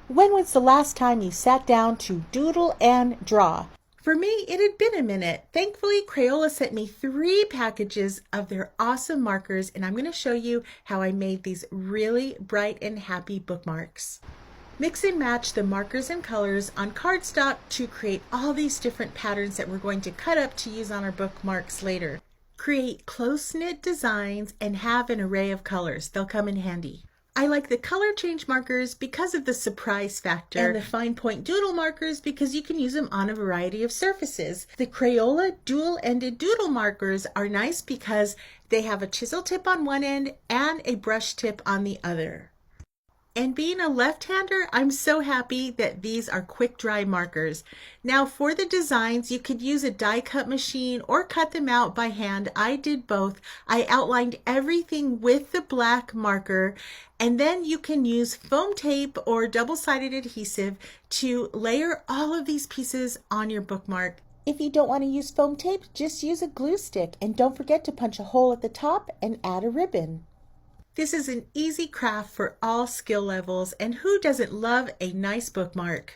When was the last time you sat down to doodle and draw? For me, it had been a minute. Thankfully, Crayola sent me 3 packages of their awesome markers, and I'm going to show you how I made these really bright and happy bookmarks. Mix and match the markers and colors on cardstock to create all these different patterns that we're going to cut up to use on our bookmarks later. Create close-knit designs and have an array of colors. They'll come in handy. I like the color change markers because of the surprise factor, and the fine point doodle markers because you can use them on a variety of surfaces. The Crayola dual-ended doodle markers are nice because they have a chisel tip on one end and a brush tip on the other. And being a left-hander, I'm so happy that these are quick dry markers. Now for the designs, you could use a die cut machine or cut them out by hand. I did both. I outlined everything with the black marker, and then you can use foam tape or double-sided adhesive to layer all of these pieces on your bookmark. If you don't want to use foam tape, just use a glue stick, and don't forget to punch a hole at the top and add a ribbon. This is an easy craft for all skill levels, and who doesn't love a nice bookmark?